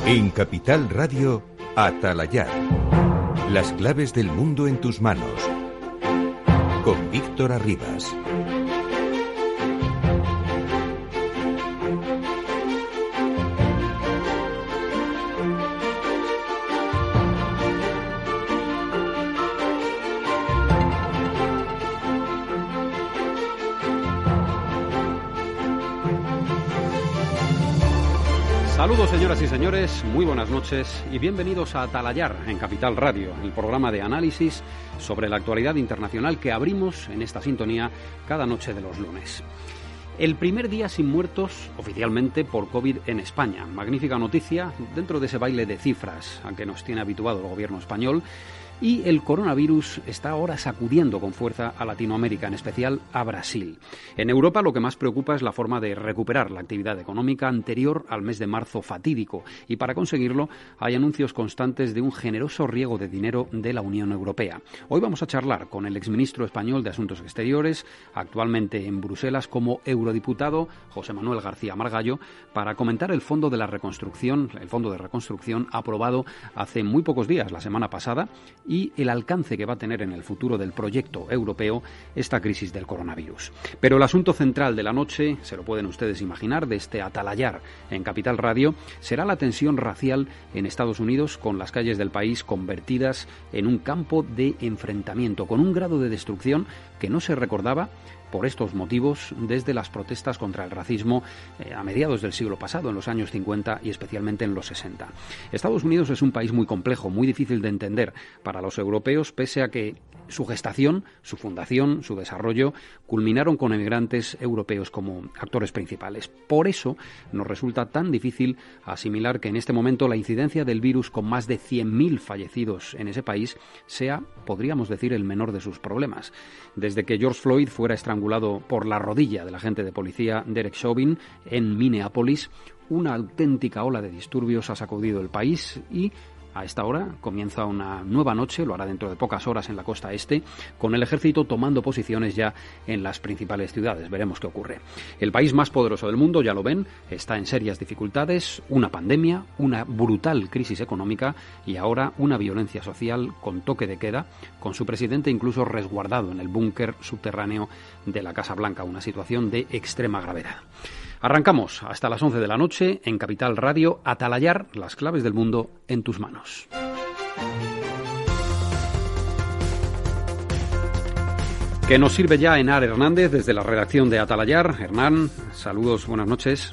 En Capital Radio, Atalayar. Las claves del mundo en tus manos. Con Víctor Arribas. Saludos, señoras y señores, muy buenas noches y bienvenidos a Atalayar en Capital Radio, el programa de análisis sobre la actualidad internacional que abrimos en esta sintonía cada noche de los lunes. El primer día sin muertos oficialmente por COVID en España. Magnífica noticia dentro de ese baile de cifras a que nos tiene habituado el gobierno español. Y el coronavirus está ahora sacudiendo con fuerza a Latinoamérica, en especial a Brasil. En Europa lo que más preocupa es la forma de recuperar la actividad económica anterior al mes de marzo fatídico. Y para conseguirlo hay anuncios constantes de un generoso riego de dinero de la Unión Europea. Hoy vamos a charlar con el exministro español de Asuntos Exteriores, actualmente en Bruselas como eurodiputado, José Manuel García Margallo, para comentar el Fondo de Reconstrucción aprobado hace muy pocos días, la semana pasada, y el alcance que va a tener en el futuro del proyecto europeo esta crisis del coronavirus. Pero el asunto central de la noche, se lo pueden ustedes imaginar, de este Atalayar en Capital Radio, será la tensión racial en Estados Unidos, con las calles del país convertidas en un campo de enfrentamiento, con un grado de destrucción que no se recordaba por estos motivos desde las protestas contra el racismo a mediados del siglo pasado, en los años 50 y especialmente en los 60. Estados Unidos es un país muy complejo, muy difícil de entender para los europeos, pese a que su gestación, su fundación, su desarrollo culminaron con emigrantes europeos como actores principales. Por eso nos resulta tan difícil asimilar que en este momento la incidencia del virus, con más de 100.000 fallecidos en ese país, sea, podríamos decir, el menor de sus problemas. Desde que George Floyd fuera estrangulado por la rodilla del agente de policía Derek Chauvin en Minneapolis, una auténtica ola de disturbios ha sacudido el país y a esta hora comienza una nueva noche, lo hará dentro de pocas horas en la costa este, con el ejército tomando posiciones ya en las principales ciudades. Veremos qué ocurre. El país más poderoso del mundo, ya lo ven, está en serias dificultades, una pandemia, una brutal crisis económica y ahora una violencia social con toque de queda, con su presidente incluso resguardado en el búnker subterráneo de la Casa Blanca, una situación de extrema gravedad. Arrancamos hasta las 11 de la noche en Capital Radio, Atalayar, las claves del mundo en tus manos. Que nos sirve ya Henar Hernández desde la redacción de Atalayar. Hernán, saludos, buenas noches.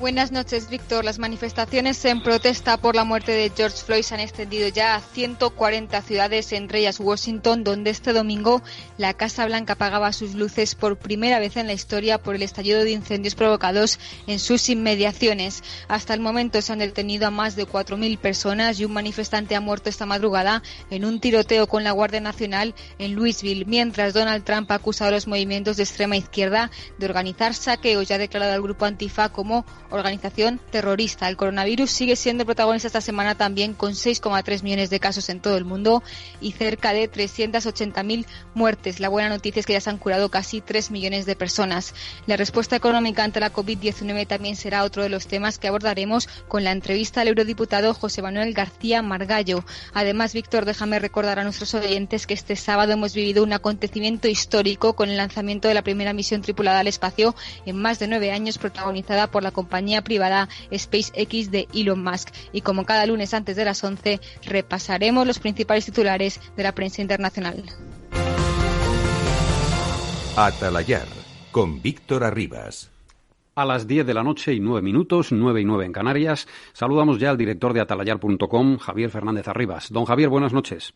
Buenas noches, Víctor. Las manifestaciones en protesta por la muerte de George Floyd se han extendido ya a 140 ciudades, entre ellas Washington, donde este domingo la Casa Blanca apagaba sus luces por primera vez en la historia por el estallido de incendios provocados en sus inmediaciones. Hasta el momento se han detenido a más de 4.000 personas y un manifestante ha muerto esta madrugada en un tiroteo con la Guardia Nacional en Louisville, mientras Donald Trump ha acusado a los movimientos de extrema izquierda de organizar saqueos y ha declarado al grupo Antifa como organización terrorista. El coronavirus sigue siendo protagonista esta semana también, con 6,3 millones de casos en todo el mundo y cerca de 380.000 muertes. La buena noticia es que ya se han curado casi 3 millones de personas. La respuesta económica ante la COVID-19 también será otro de los temas que abordaremos con la entrevista al eurodiputado José Manuel García Margallo. Además, Víctor, déjame recordar a nuestros oyentes que este sábado hemos vivido un acontecimiento histórico con el lanzamiento de la primera misión tripulada al espacio en más de 9 años, protagonizada por la compañía privada SpaceX de Elon Musk. Y como cada lunes antes de las 11, repasaremos los principales titulares de la prensa internacional. Atalayar, con Víctor Arribas. A las 10 de la noche y 9 minutos, 9 y 9 en Canarias, saludamos ya al director de atalayar.com, Javier Fernández Arribas. Don Javier, buenas noches.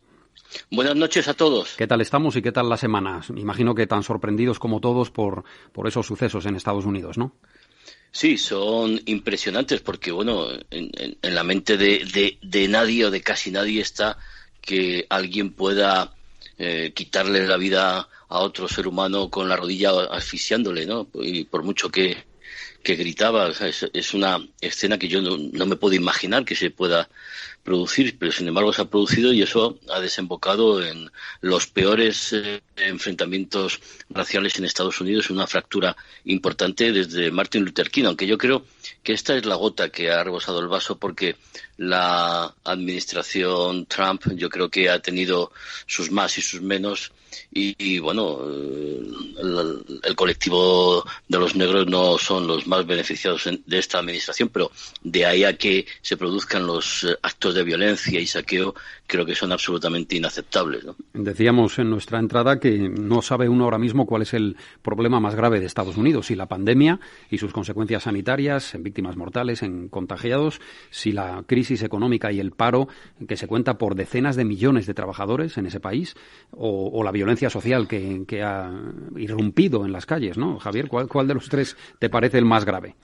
Buenas noches a todos. ¿Qué tal estamos y qué tal la semana? Imagino que tan sorprendidos como todos por esos sucesos en Estados Unidos, ¿no? Sí, son impresionantes porque, bueno, en la mente de nadie o de casi nadie está que alguien pueda quitarle la vida a otro ser humano con la rodilla asfixiándole, ¿no? Y por mucho que que gritaba. O sea, es una escena que yo no me puedo imaginar que se pueda producir, pero sin embargo se ha producido, y eso ha desembocado en los peores enfrentamientos raciales en Estados Unidos, una fractura importante desde Martin Luther King, aunque yo creo que esta es la gota que ha rebosado el vaso, porque la administración Trump yo creo que ha tenido sus más y sus menos, y bueno, el colectivo de los negros no son los más beneficiados de esta administración, pero de ahí a que se produzcan los actos de violencia y saqueo, creo que son absolutamente inaceptables, ¿no? Decíamos en nuestra entrada que no sabe uno ahora mismo cuál es el problema más grave de Estados Unidos, si la pandemia y sus consecuencias sanitarias, en víctimas mortales, en contagiados, si la crisis económica y el paro, que se cuenta por decenas de millones de trabajadores en ese país, o la violencia social que ha irrumpido en las calles, ¿no? Javier, ¿cuál de los tres te parece el más grave?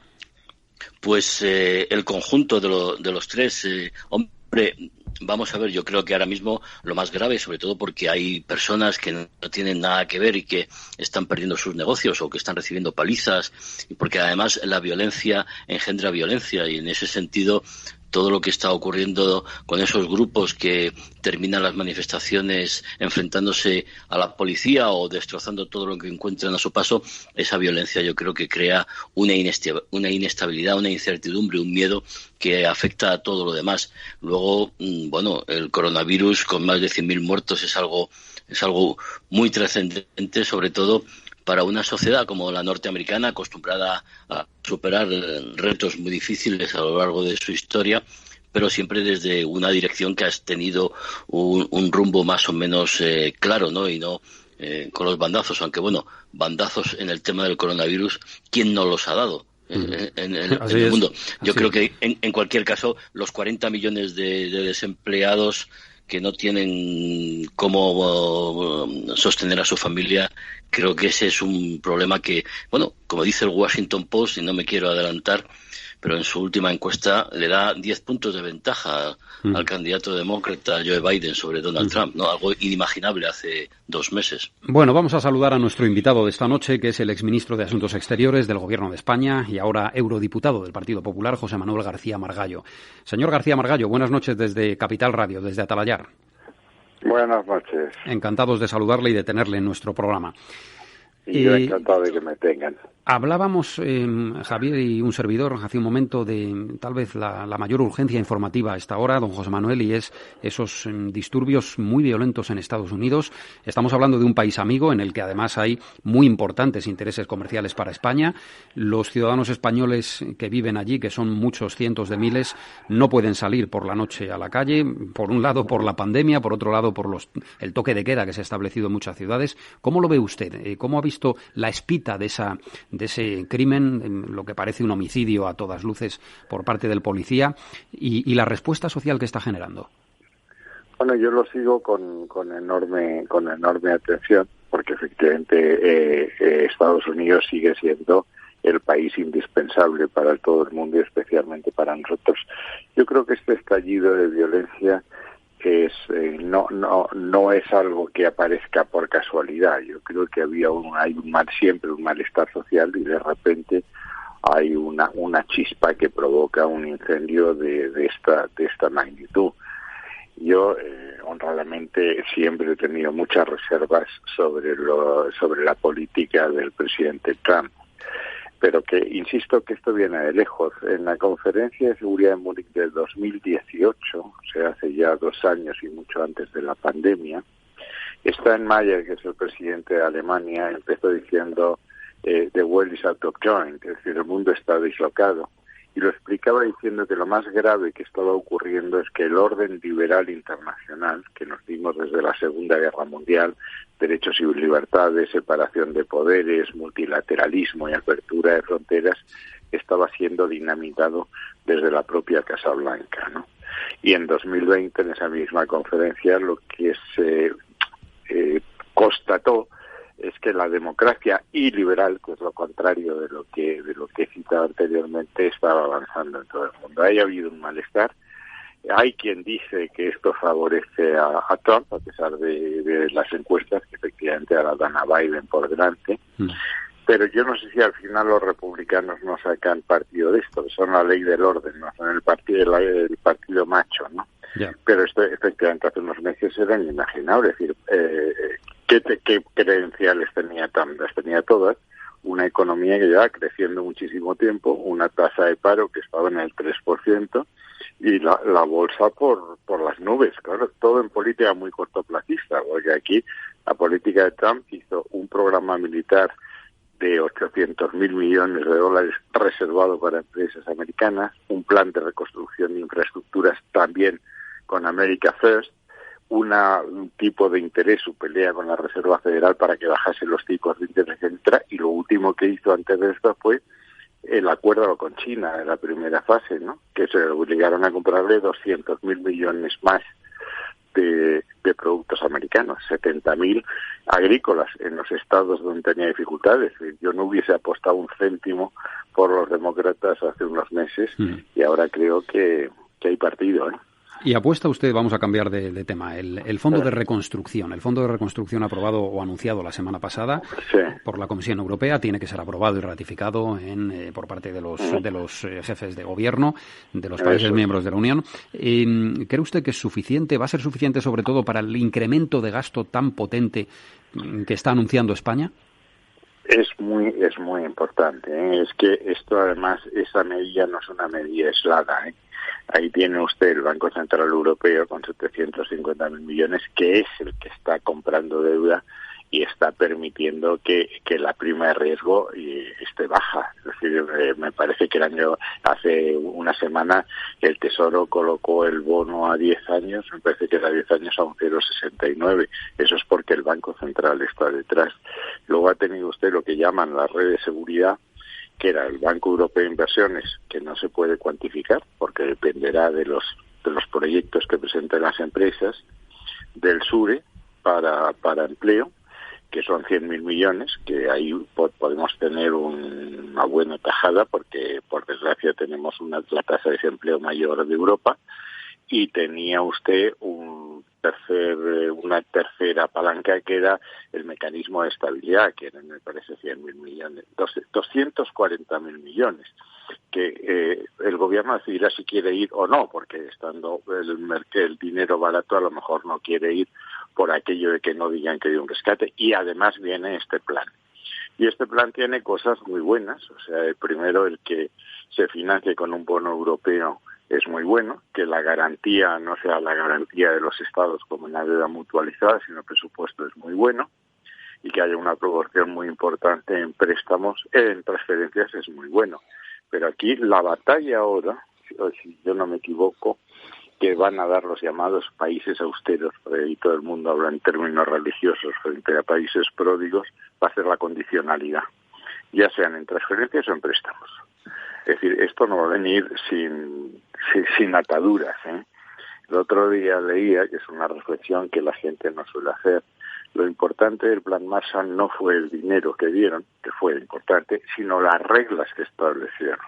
Pues el conjunto de los tres. Hombre, vamos a ver, yo creo que ahora mismo lo más grave, sobre todo porque hay personas que no tienen nada que ver y que están perdiendo sus negocios o que están recibiendo palizas, y porque además la violencia engendra violencia, y en ese sentido todo lo que está ocurriendo con esos grupos que terminan las manifestaciones enfrentándose a la policía o destrozando todo lo que encuentran a su paso, esa violencia yo creo que crea una inestabilidad, una incertidumbre, un miedo que afecta a todo lo demás. Luego, bueno, el coronavirus con más de 100.000 muertos es algo muy trascendente, sobre todo para una sociedad como la norteamericana, acostumbrada a superar retos muy difíciles a lo largo de su historia, pero siempre desde una dirección que ha tenido un rumbo más o menos claro, ¿no? Y no con los bandazos, aunque bueno, bandazos en el tema del coronavirus, ¿quién no los ha dado en el mundo? Yo creo que en cualquier caso los 40 millones de desempleados que no tienen cómo sostener a su familia, creo que ese es un problema que, bueno, como dice el Washington Post, y no me quiero adelantar, pero en su última encuesta le da 10 puntos de ventaja al candidato demócrata Joe Biden sobre Donald Trump, ¿no? Algo inimaginable hace 2 meses. Bueno, vamos a saludar a nuestro invitado de esta noche, que es el exministro de Asuntos Exteriores del Gobierno de España y ahora eurodiputado del Partido Popular, José Manuel García Margallo. Señor García Margallo, buenas noches desde Capital Radio, desde Atalayar. Buenas noches. Encantados de saludarle y de tenerle en nuestro programa. Y yo encantado de que me tengan. Hablábamos, Javier y un servidor, hace un momento de tal vez la mayor urgencia informativa a esta hora, don José Manuel, y es esos disturbios muy violentos en Estados Unidos. Estamos hablando de un país amigo en el que además hay muy importantes intereses comerciales para España. Los ciudadanos españoles que viven allí, que son muchos cientos de miles, no pueden salir por la noche a la calle, por un lado por la pandemia, por otro lado por el toque de queda que se ha establecido en muchas ciudades. ¿Cómo lo ve usted? ¿Cómo ha visto la espita de ese crimen, lo que parece un homicidio a todas luces por parte del policía, y la respuesta social que está generando? Bueno, yo lo sigo con enorme atención, porque efectivamente Estados Unidos sigue siendo el país indispensable para todo el mundo y especialmente para nosotros. Yo creo que este estallido de violencia no es algo que aparezca por casualidad. Yo creo que hay siempre un malestar social, y de repente hay una chispa que provoca un incendio de esta magnitud. Yo honradamente siempre he tenido muchas reservas sobre la política del presidente Trump, pero que insisto que esto viene de lejos. En la Conferencia de Seguridad de Múnich del 2018, o sea, hace ya 2 años y mucho antes de la pandemia, Steinmeier, que es el presidente de Alemania, empezó diciendo the world is out of joint, es decir, el mundo está dislocado. Y lo explicaba diciendo que lo más grave que estaba ocurriendo es que el orden liberal internacional que nos dimos desde la Segunda Guerra Mundial, derechos y libertades, separación de poderes, multilateralismo y apertura de fronteras, estaba siendo dinamitado desde la propia Casa Blanca, ¿no? Y en 2020, en esa misma conferencia, lo que se constató es que la democracia iliberal, que es lo contrario de lo que he citado anteriormente, estaba avanzando en todo el mundo. Ahí ha habido un malestar. Hay quien dice que esto favorece a Trump, a pesar de las encuestas, que efectivamente ahora dan a Biden por delante. Pero yo no sé si al final los republicanos no sacan partido de esto, que son la ley del orden, no son el partido macho, ¿no? Yeah. Pero esto efectivamente hace unos meses era inimaginable, es decir, ¿qué credenciales tenía Trump? Las tenía todas. Una economía que lleva creciendo muchísimo tiempo, una tasa de paro que estaba en el 3% y la bolsa por las nubes. Claro, todo en política muy cortoplacista, porque aquí la política de Trump hizo un programa militar de 800.000 millones de dólares reservado para empresas americanas, un plan de reconstrucción de infraestructuras también con America First, un tipo de interés, su pelea con la Reserva Federal para que bajase los tipos de interés, etcétera, y lo último que hizo antes de esto fue el acuerdo con China en la primera fase, ¿no? Que se obligaron a comprarle 200.000 millones más de productos americanos, 70.000 agrícolas en los estados donde tenía dificultades. Yo no hubiese apostado un céntimo por los demócratas hace unos meses y ahora creo que hay partido, ¿eh? Y apuesta usted, vamos a cambiar de tema, el Fondo de Reconstrucción. El Fondo de Reconstrucción aprobado o anunciado la semana pasada por la Comisión Europea tiene que ser aprobado y ratificado por parte de los jefes de gobierno de los países miembros de la Unión. ¿Cree usted que es suficiente? ¿Va a ser suficiente sobre todo para el incremento de gasto tan potente que está anunciando España? Es muy importante, ¿eh? Es que esto además, esa medida no es una medida aislada, ¿eh? Ahí tiene usted el Banco Central Europeo con 750.000 millones, que es el que está comprando deuda y está permitiendo que la prima de riesgo esté baja. Es decir, me parece que hace una semana el Tesoro colocó el bono a 10 años, me parece que era 10 años a un 0,69. Eso es porque el Banco Central está detrás. Luego ha tenido usted lo que llaman la red de seguridad, que era el Banco Europeo de Inversiones, que no se puede cuantificar porque dependerá de los proyectos que presenten las empresas, del SURE para empleo, que son 100.000 millones, que ahí podemos tener una buena tajada porque, por desgracia, tenemos la tasa de desempleo mayor de Europa, y tenía usted una tercera palanca que era el mecanismo de estabilidad, que eran, me parece, 100.000 millones, 240.000 millones, que el gobierno decidirá si quiere ir o no, porque estando el dinero barato a lo mejor no quiere ir por aquello de que no digan que hay un rescate, y además viene este plan. Y este plan tiene cosas muy buenas, o sea, el primero, el que se financie con un bono europeo, es muy bueno, que la garantía no sea la garantía de los estados como en la deuda mutualizada, sino el presupuesto es muy bueno, y que haya una proporción muy importante en préstamos, en transferencias es muy bueno. Pero aquí la batalla ahora, si yo no me equivoco, que van a dar los llamados países austeros, porque ahí todo el mundo habla en términos religiosos frente a países pródigos, va a ser la condicionalidad, ya sean en transferencias o en préstamos. Es decir, esto no va a venir sin ataduras, ¿eh? El otro día leía, que es una reflexión que la gente no suele hacer, lo importante del Plan Marshall no fue el dinero que dieron, que fue importante, sino las reglas que establecieron,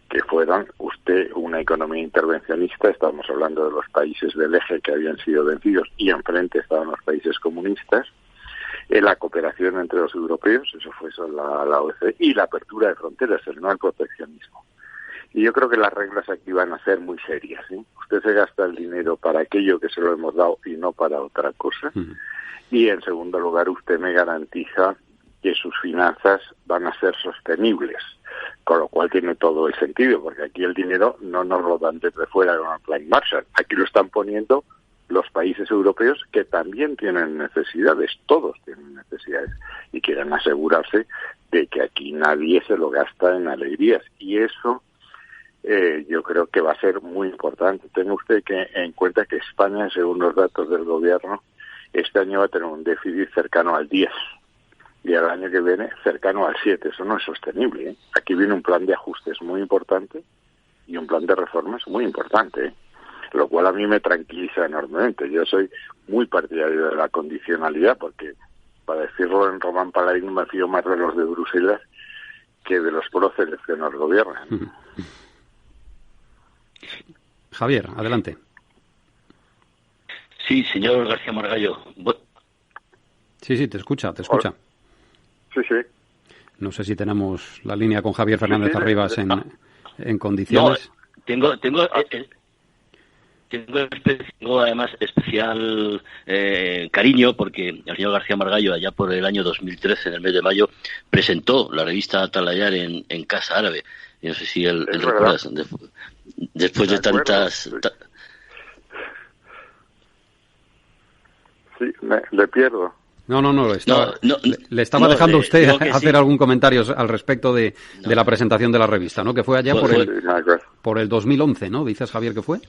que fueron una economía intervencionista. Estamos hablando de los países del eje que habían sido vencidos y enfrente estaban los países comunistas, la cooperación entre los europeos, eso fue la OCDE, y la apertura de fronteras, no el proteccionismo. Y yo creo que las reglas aquí van a ser muy serias, ¿eh? Usted se gasta el dinero para aquello que se lo hemos dado y no para otra cosa. Y en segundo lugar, usted me garantiza que sus finanzas van a ser sostenibles, con lo cual tiene todo el sentido, porque aquí el dinero no nos lo dan desde fuera con el Plan Marshall, aquí lo están poniendo los países europeos, que también tienen necesidades, todos tienen necesidades, y quieren asegurarse de que aquí nadie se lo gasta en alegrías, y eso yo creo que va a ser muy importante. Tenga usted en cuenta que España, según los datos del gobierno, este año va a tener un déficit cercano al 10, y el año que viene cercano al 7. Eso no es sostenible, ¿eh? Aquí viene un plan de ajustes muy importante y un plan de reformas muy importante, ¿eh? Lo cual a mí me tranquiliza enormemente. Yo soy muy partidario de la condicionalidad, porque, para decirlo en Román Paladino, me fío más de los de Bruselas que de los próceres que nos gobiernan. Javier, adelante. Sí, señor García Margallo. Sí, te escucha. Sí. No sé si tenemos la línea con Javier Fernández Arribas en condiciones. No, tengo además especial cariño porque el señor García Margallo, allá por el año 2013, en el mes de mayo, presentó la revista Atalayar en Casa Árabe. Yo no sé si él recuerdas, después de tantas... Sí, le pierdo. No, le estaba dejando a usted hacer algún comentario al respecto de la presentación de la revista, ¿no? Que fue allá por el 2011, ¿no? Dices, Javier, que fue.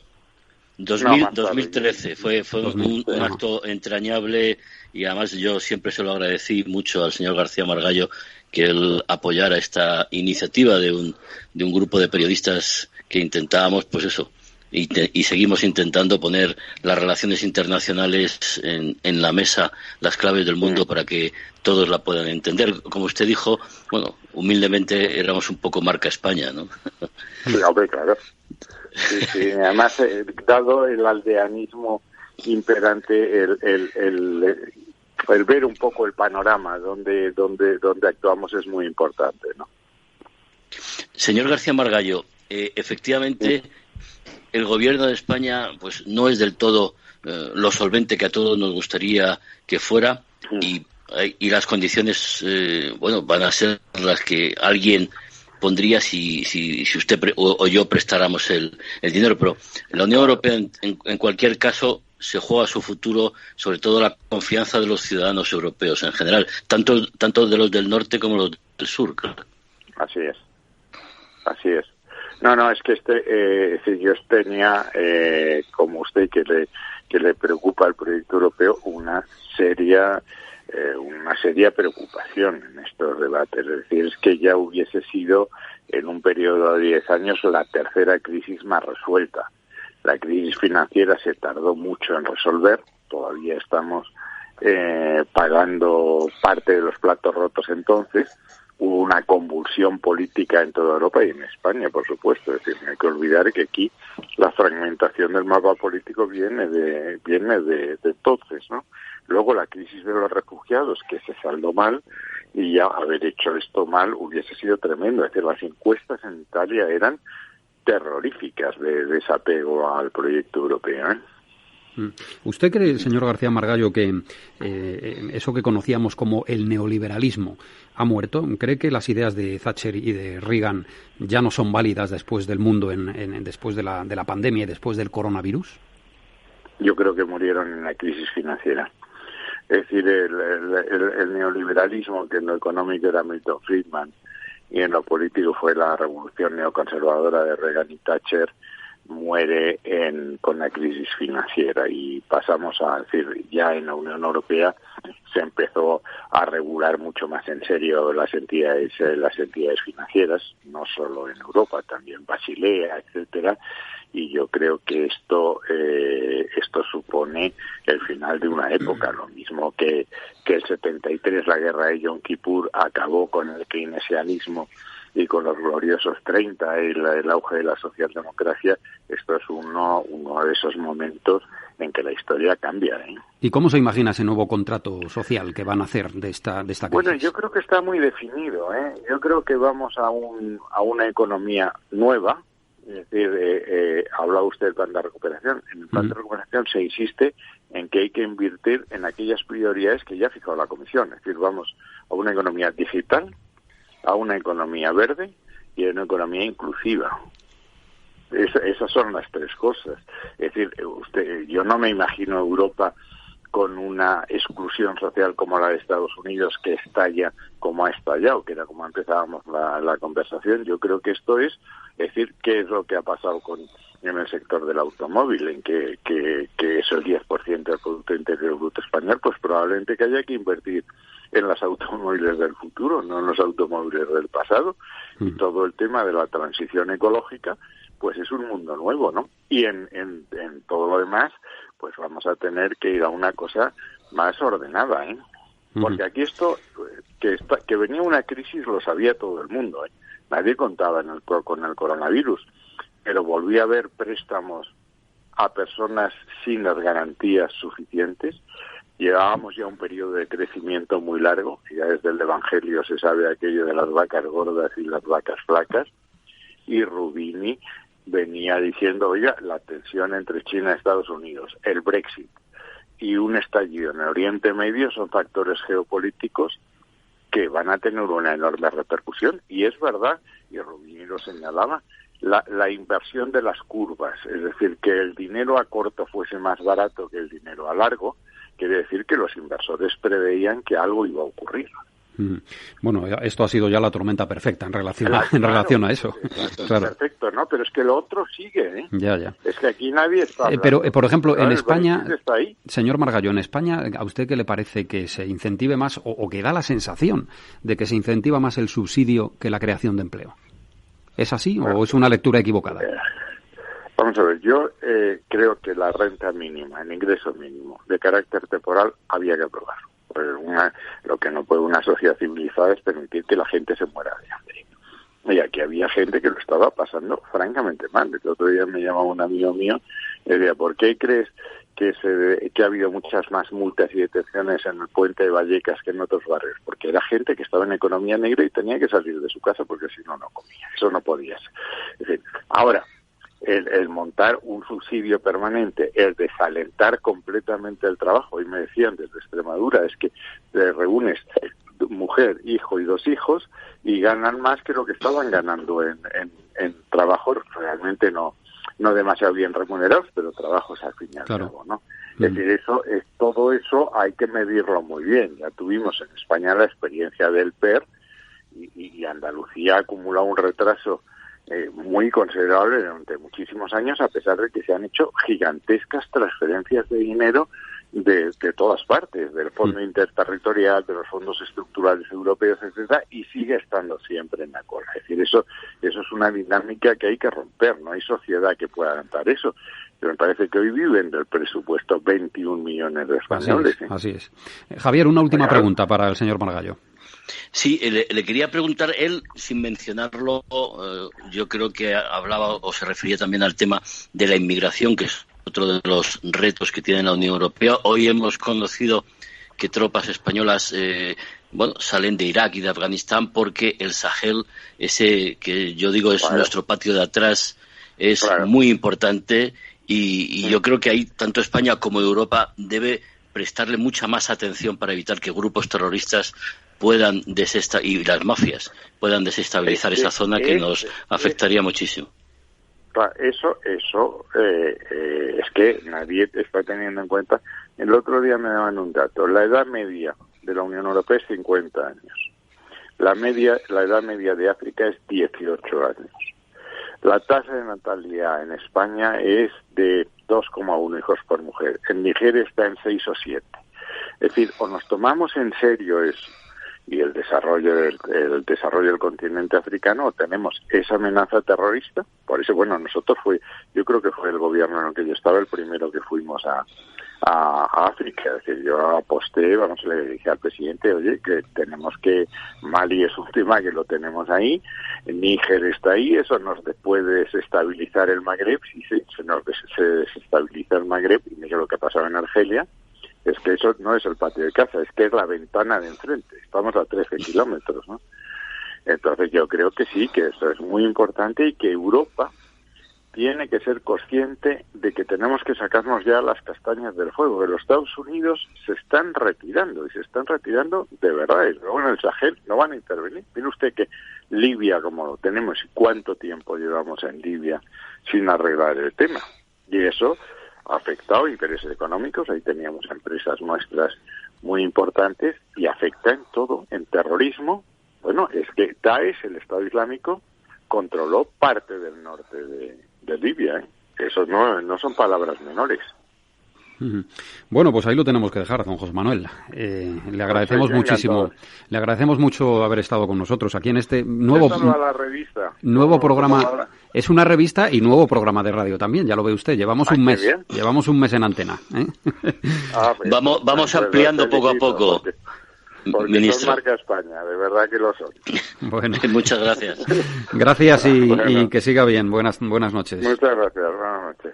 2013 fue un acto entrañable, y además yo siempre se lo agradecí mucho al señor García Margallo que él apoyara esta iniciativa de un grupo de periodistas que intentábamos, pues eso, y seguimos intentando poner las relaciones internacionales en la mesa, las claves del mundo, para que todos la puedan entender. Como usted dijo, bueno, humildemente éramos un poco marca España, ¿no? Sí, claro. Sí, además, dado el aldeanismo imperante, el ver un poco el panorama donde actuamos es muy importante, ¿no? Señor García Margallo, efectivamente, el gobierno de España pues no es del todo lo solvente que a todos nos gustaría que fuera, y las condiciones van a ser las que alguien pondría si usted o yo prestáramos el dinero, pero la Unión Europea en cualquier caso se juega su futuro, sobre todo la confianza de los ciudadanos europeos en general, tanto de los del norte como los del sur. Claro. Así es. No, es que yo tenía, como usted, que le preocupa el proyecto europeo, una seria preocupación en estos debates. Es decir, es que ya hubiese sido en un periodo de 10 años la tercera crisis más resuelta. La crisis financiera se tardó mucho en resolver, todavía estamos pagando parte de los platos rotos entonces. Hubo una convulsión política en toda Europa y en España, por supuesto. Es decir, no hay que olvidar que aquí la fragmentación del mapa político viene de entonces, ¿no? Luego la crisis de los refugiados, que se saldó mal, y ya haber hecho esto mal hubiese sido tremendo. Es decir, las encuestas en Italia eran terroríficas de desapego al proyecto europeo, ¿eh? ¿Usted cree, señor García Margallo, que eso que conocíamos como el neoliberalismo ha muerto? ¿Cree que las ideas de Thatcher y de Reagan ya no son válidas después del mundo, después de la pandemia y después del coronavirus? Yo creo que murieron en la crisis financiera. Es decir, el neoliberalismo, que en lo económico era Milton Friedman y en lo político fue la revolución neoconservadora de Reagan y Thatcher, muere con la crisis financiera, y pasamos a decir, ya en la Unión Europea se empezó a regular mucho más en serio las entidades financieras, no solo en Europa, también Basilea, etcétera, y yo creo que esto supone el final de una época, lo mismo que el 73, la guerra de Yom Kippur, acabó con el keynesianismo y con los gloriosos 30, el auge de la socialdemocracia. Esto es uno de esos momentos en que la historia cambia, ¿eh? ¿Y cómo se imagina ese nuevo contrato social que van a hacer de esta crisis? Bueno, yo creo que está muy definido, ¿eh? Yo creo que vamos a una economía nueva. Es decir, hablaba usted del plan de recuperación. En el plan de recuperación se insiste en que hay que invertir en aquellas prioridades que ya ha fijado la Comisión. Es decir, vamos a una economía digital, a una economía verde y a una economía inclusiva. Esas son las tres cosas. Es decir, yo no me imagino Europa con una exclusión social como la de Estados Unidos, que estalla como ha estallado, que era como empezábamos la conversación. Yo creo que esto es decir, qué es lo que ha pasado en el sector del automóvil, en que es el 10% del Producto Interior Bruto español, pues probablemente que haya que invertir en los automóviles del futuro, no en los automóviles del pasado. Y todo el tema de la transición ecológica, pues es un mundo nuevo, ¿no? Y en todo lo demás, pues vamos a tener que ir a una cosa más ordenada, ¿eh? Porque aquí esto, que venía una crisis, lo sabía todo el mundo, ¿eh? Nadie contaba con el coronavirus, pero volví a haber préstamos a personas sin las garantías suficientes, Llevábamos ya un periodo de crecimiento muy largo, y ya desde el Evangelio se sabe aquello de las vacas gordas y las vacas flacas, y Rubini venía diciendo, oiga, la tensión entre China y Estados Unidos, el Brexit y un estallido en el Oriente Medio son factores geopolíticos que van a tener una enorme repercusión. Y es verdad, y Rubini lo señalaba, la inversión de las curvas, es decir, que el dinero a corto fuese más barato que el dinero a largo, quiere decir que los inversores preveían que algo iba a ocurrir. Bueno, esto ha sido ya la tormenta perfecta en relación a eso. Claro. Perfecto, ¿no? Pero es que lo otro sigue, ¿eh? Ya. Es que aquí nadie está hablando. Pero, por ejemplo, en España, está ahí. Señor Margallo, en España, ¿a usted qué le parece que se incentive más o que da la sensación de que se incentiva más el subsidio que la creación de empleo? ¿Es así o es una lectura equivocada? Vamos a ver, yo creo que la renta mínima, el ingreso mínimo de carácter temporal había que aprobarlo. Lo que no puede una sociedad civilizada es permitir que la gente se muera de hambre. Y aquí había gente que lo estaba pasando francamente mal. El otro día me llamaba un amigo mío y decía, ¿por qué crees que ha habido muchas más multas y detenciones en el puente de Vallecas que en otros barrios? Porque era gente que estaba en economía negra y tenía que salir de su casa porque si no, no comía. Eso no podía ser. Es decir, ahora, el montar un subsidio permanente, el desalentar completamente el trabajo, y me decían desde Extremadura, es que te reúnes mujer, hijo y 2 hijos y ganan más que lo que estaban ganando en trabajos realmente no demasiado bien remunerados, pero trabajos al fin y al cabo, ¿no? Es decir, todo eso hay que medirlo muy bien. Ya tuvimos en España la experiencia del PER y Andalucía acumula un retraso muy considerable durante muchísimos años, a pesar de que se han hecho gigantescas transferencias de dinero de todas partes, del Fondo Interterritorial, de los fondos estructurales europeos, etcétera, y sigue estando siempre en la cola. Es decir, eso es una dinámica que hay que romper. No hay sociedad que pueda aguantar eso. Pero me parece que hoy viven del presupuesto 21 millones de españoles. Así es. Javier, una última pregunta para el señor Margallo. Sí, le quería preguntar, él, sin mencionarlo, yo creo que hablaba o se refería también al tema de la inmigración, que es otro de los retos que tiene la Unión Europea. Hoy hemos conocido que tropas españolas salen de Irak y de Afganistán porque el Sahel, ese que yo digo es nuestro patio de atrás, es muy importante y yo creo que ahí tanto España como Europa debe prestarle mucha más atención para evitar que grupos terroristas puedan y las mafias puedan desestabilizar esa zona que nos afectaría muchísimo. Eso es que nadie está teniendo en cuenta. El otro día me daban un dato. La edad media de la Unión Europea es 50 años. La edad media de África es 18 años. La tasa de natalidad en España es de 2,1 hijos por mujer. En Nigeria está en 6 o 7. Es decir, o nos tomamos en serio eso y el desarrollo del continente africano, o tenemos esa amenaza terrorista. Por eso, yo creo que fue el gobierno en el que yo estaba el primero que fuimos a África. Es decir, yo aposté, le dije al presidente, oye, que Mali es un tema que lo tenemos ahí, Níger está ahí, eso nos puede desestabilizar el Magreb. Si se desestabiliza el Magreb, y mira lo que ha pasado en Argelia, es que eso no es el patio de casa, es que es la ventana de enfrente. Estamos a 13 kilómetros, ¿no? Entonces yo creo que sí, que eso es muy importante y que Europa tiene que ser consciente de que tenemos que sacarnos ya las castañas del fuego, que los Estados Unidos se están retirando, y se están retirando de verdad. Y luego en el Sahel no van a intervenir. Mire usted que Libia, como lo tenemos, y cuánto tiempo llevamos en Libia sin arreglar el tema. Y eso ha afectado intereses económicos. Ahí teníamos empresas nuestras muy importantes, y afecta en todo, en terrorismo. Bueno, es que Daesh, el Estado Islámico, controló parte del norte de Libia, ¿eh? Eso no son palabras menores. Bueno, pues ahí lo tenemos que dejar, don José Manuel. Le agradecemos muchísimo. Le agradecemos mucho haber estado con nosotros aquí en este nuevo programa. Es una revista y nuevo programa de radio también, ya lo ve usted. Llevamos un mes en antena, ¿eh? Vamos ampliando poco a poco. Porque Ministro. son marca España, de verdad que lo son. Bueno, muchas gracias. Gracias y que siga bien. Buenas noches. Muchas gracias. Buenas noches.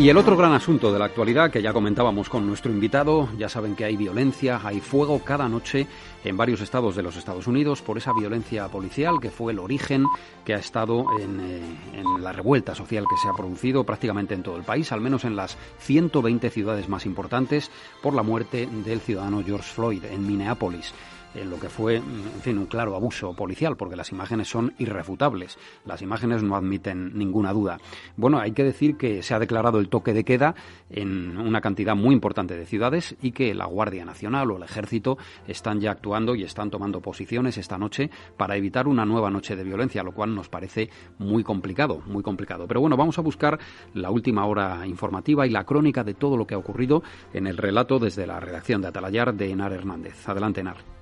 Y el otro gran asunto de la actualidad, que ya comentábamos con nuestro invitado, ya saben que hay violencia, hay fuego cada noche en varios estados de los Estados Unidos por esa violencia policial que fue el origen que ha estado en la revuelta social que se ha producido prácticamente en todo el país, al menos en las 120 ciudades más importantes, por la muerte del ciudadano George Floyd en Minneapolis. En lo que fue, en fin, un claro abuso policial, porque las imágenes son irrefutables. Las imágenes no admiten ninguna duda. Bueno, hay que decir que se ha declarado el toque de queda en una cantidad muy importante de ciudades y que la Guardia Nacional o el Ejército están ya actuando y están tomando posiciones esta noche para evitar una nueva noche de violencia, lo cual nos parece muy complicado, muy complicado. Pero bueno, vamos a buscar la última hora informativa y la crónica de todo lo que ha ocurrido en el relato desde la redacción de Atalayar de Henar Hernández. Adelante, Henar.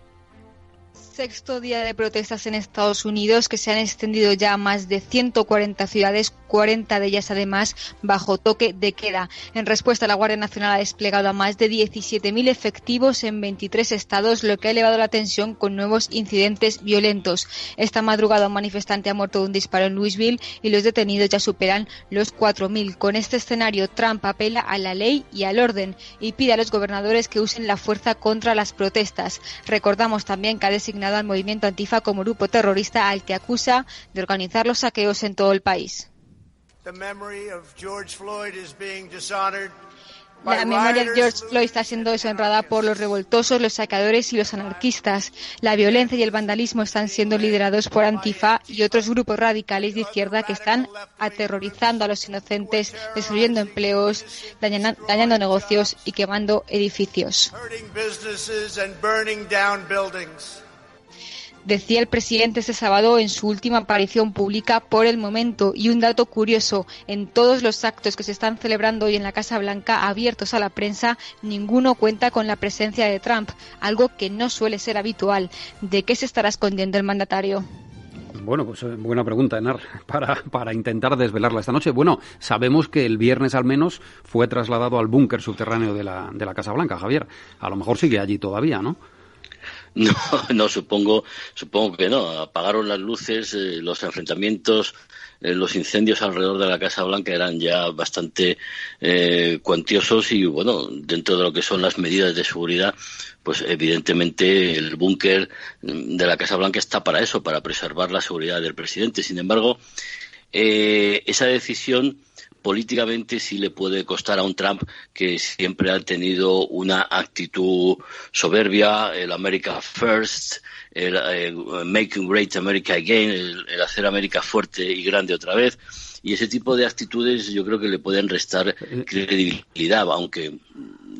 Sexto día de protestas en Estados Unidos que se han extendido ya a más de 140 ciudades, 40 de ellas además bajo toque de queda. En respuesta, la Guardia Nacional ha desplegado a más de 17.000 efectivos en 23 estados, lo que ha elevado la tensión con nuevos incidentes violentos. Esta madrugada un manifestante ha muerto de un disparo en Louisville y los detenidos ya superan los 4.000. Con este escenario, Trump apela a la ley y al orden y pide a los gobernadores que usen la fuerza contra las protestas. Recordamos también que ha designado al movimiento Antifa como grupo terrorista al que acusa de organizar los saqueos en todo el país. La memoria de George Floyd está siendo deshonrada por los revoltosos, los saqueadores y los anarquistas. La violencia y el vandalismo están siendo liderados por Antifa y otros grupos radicales de izquierda que están aterrorizando a los inocentes, destruyendo empleos, dañando negocios y quemando edificios. Decía el presidente este sábado en su última aparición pública por el momento. Y un dato curioso, en todos los actos que se están celebrando hoy en la Casa Blanca abiertos a la prensa, ninguno cuenta con la presencia de Trump, algo que no suele ser habitual. ¿De qué se estará escondiendo el mandatario? Bueno, pues buena pregunta, Henar, para intentar desvelarla esta noche. Bueno, sabemos que el viernes al menos fue trasladado al búnker subterráneo de la Casa Blanca, Javier. A lo mejor sigue allí todavía, ¿no? No, supongo que no. Apagaron las luces, los enfrentamientos, los incendios alrededor de la Casa Blanca eran ya bastante cuantiosos y, bueno, dentro de lo que son las medidas de seguridad, pues evidentemente el búnker de la Casa Blanca está para eso, para preservar la seguridad del presidente. Sin embargo, esa decisión políticamente sí le puede costar a un Trump que siempre ha tenido una actitud soberbia, el America First, el Making Great America Again, el hacer América fuerte y grande otra vez. Y ese tipo de actitudes yo creo que le pueden restar credibilidad, aunque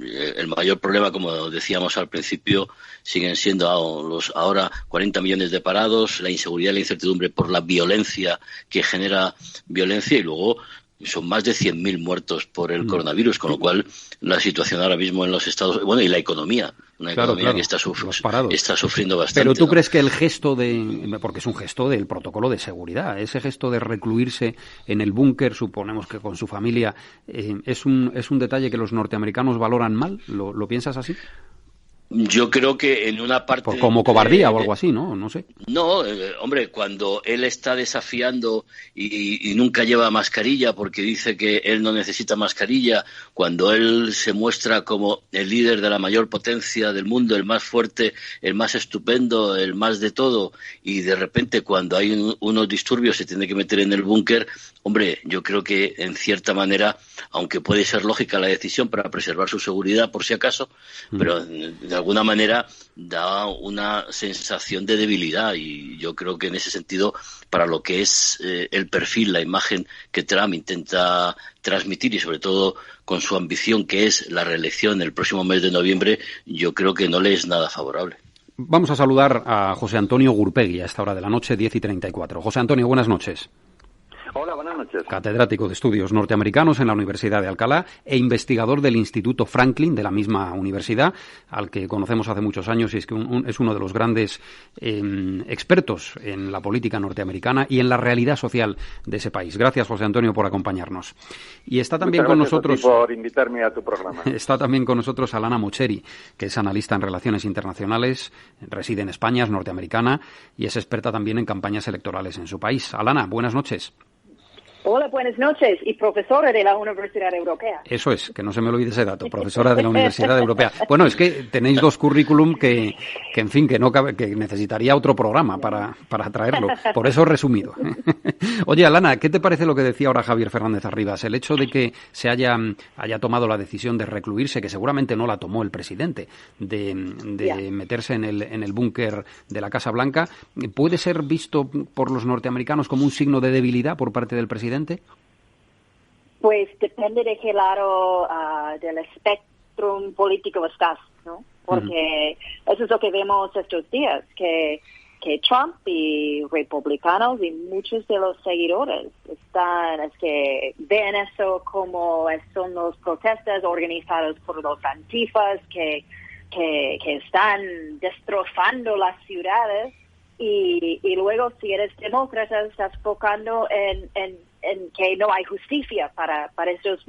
el mayor problema, como decíamos al principio, siguen siendo los ahora 40 millones de parados, la inseguridad y la incertidumbre por la violencia que genera violencia y luego son más de 100.000 muertos por el coronavirus, con lo cual la situación ahora mismo en los Estados... Bueno, y la economía, economía que está sufriendo bastante. Pero ¿tú ¿no? crees que el gesto porque es un gesto del protocolo de seguridad, ese gesto de recluirse en el búnker, suponemos que con su familia, es un detalle que los norteamericanos valoran mal? ¿Lo piensas así? Yo creo que en una parte... Como cobardía o algo así, ¿no? No sé. No, hombre, cuando él está desafiando y nunca lleva mascarilla porque dice que él no necesita mascarilla, cuando él se muestra como el líder de la mayor potencia del mundo, el más fuerte, el más estupendo, el más de todo, y de repente cuando hay unos disturbios se tiene que meter en el búnker, hombre, yo creo que en cierta manera, aunque puede ser lógica la decisión para preservar su seguridad por si acaso, pero de alguna manera da una sensación de debilidad y yo creo que en ese sentido, para lo que es el perfil, la imagen que Trump intenta transmitir y sobre todo con su ambición que es la reelección el próximo mes de noviembre, yo creo que no le es nada favorable. Vamos a saludar a José Antonio Gurpegui a esta hora de la noche, 10:34. José Antonio, buenas noches. Hola, buenas noches. Catedrático de Estudios Norteamericanos en la Universidad de Alcalá e investigador del Instituto Franklin de la misma universidad, al que conocemos hace muchos años y es que es uno de los grandes expertos en la política norteamericana y en la realidad social de ese país. Gracias, José Antonio, por acompañarnos. Y está también con nosotros... por invitarme a tu programa. Está también con nosotros Alana Mocheri, que es analista en relaciones internacionales, reside en España, es norteamericana y es experta también en campañas electorales en su país. Alana, buenas noches. Hola, buenas noches, y profesora de la Universidad Europea. Eso es, que no se me olvide ese dato, profesora de la Universidad Europea. Bueno, es que tenéis dos currículum que en fin, que no cabe, que necesitaría otro programa para traerlo, por eso resumido. Oye, Alana, ¿qué te parece lo que decía ahora Javier Fernández Arribas? El hecho de que se haya tomado la decisión de recluirse, que seguramente no la tomó el presidente, de meterse en el búnker de la Casa Blanca, ¿puede ser visto por los norteamericanos como un signo de debilidad por parte del presidente? Pues depende de qué lado del espectro político estás, ¿no? Porque eso es lo que vemos estos días, que Trump y republicanos y muchos de los seguidores que ven eso como son las protestas organizadas por los antifas que están destrozando las ciudades y luego si eres demócrata estás enfocando en que no hay justicia para esos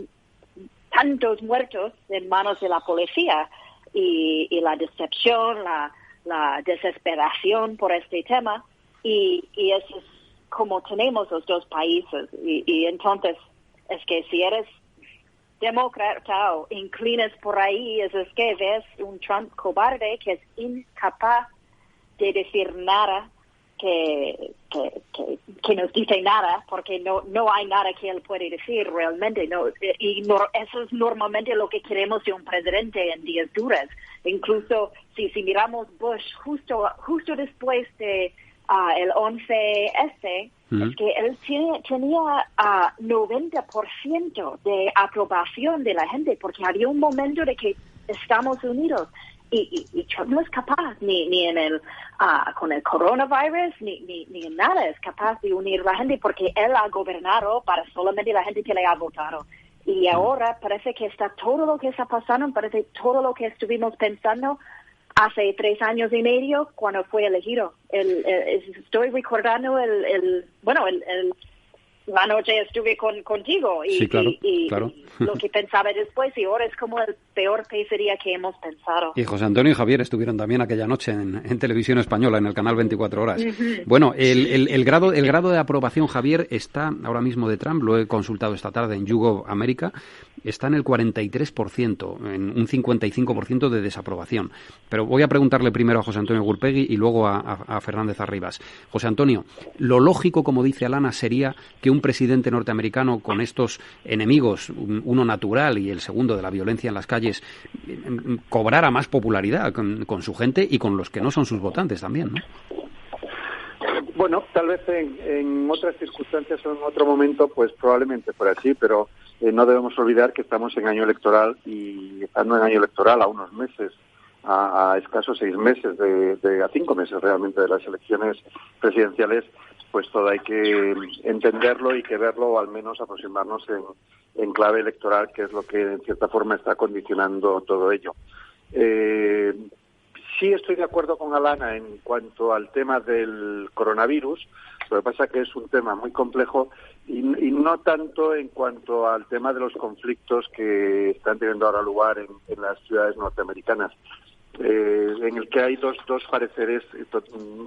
tantos muertos en manos de la policía y la decepción, la desesperación por este tema y eso es como tenemos los dos países y entonces es que si eres demócrata o inclinas por ahí es que ves un Trump cobarde que es incapaz de decir nada que nos dice nada porque no hay nada que él puede decir realmente eso es normalmente lo que queremos de un presidente en días duros. Incluso si miramos Bush justo después de el 11S es que él tenía 90% de aprobación de la gente porque había un momento de que estamos unidos y Trump no es capaz ni en el con el coronavirus ni en nada es capaz de unir a la gente porque él ha gobernado para solamente la gente que le ha votado y ahora parece que está todo lo que está pasando, parece todo lo que estuvimos pensando hace 3 años y medio cuando fue elegido. Estoy recordando la noche estuve contigo y, sí, claro, y claro. Lo que pensaba después y ahora es como el peor pesadilla que hemos pensado. Y José Antonio y Javier estuvieron también aquella noche en Televisión Española, en el canal 24 Horas. Bueno, el grado de aprobación, Javier, está ahora mismo de Trump, lo he consultado esta tarde en YouGov América, está en el 43%, en un 55% de desaprobación. Pero voy a preguntarle primero a José Antonio Gurpegui y luego a Fernández Arribas. José Antonio, lo lógico, como dice Alana, sería que un presidente norteamericano con estos enemigos, uno natural y el segundo de la violencia en las calles, cobrara más popularidad con su gente y con los que no son sus votantes también, ¿no? Bueno, tal vez en otras circunstancias o en otro momento, pues probablemente fuera así, pero no debemos olvidar que estamos en año electoral y estando en año electoral a unos meses, a escasos 6 meses, a 5 meses realmente de las elecciones presidenciales, pues todo hay que entenderlo y que verlo o al menos aproximarnos en clave electoral, que es lo que en cierta forma está condicionando todo ello. Sí estoy de acuerdo con Alana en cuanto al tema del coronavirus, lo que pasa que es un tema muy complejo y no tanto en cuanto al tema de los conflictos que están teniendo ahora lugar en las ciudades norteamericanas, en el que hay dos pareceres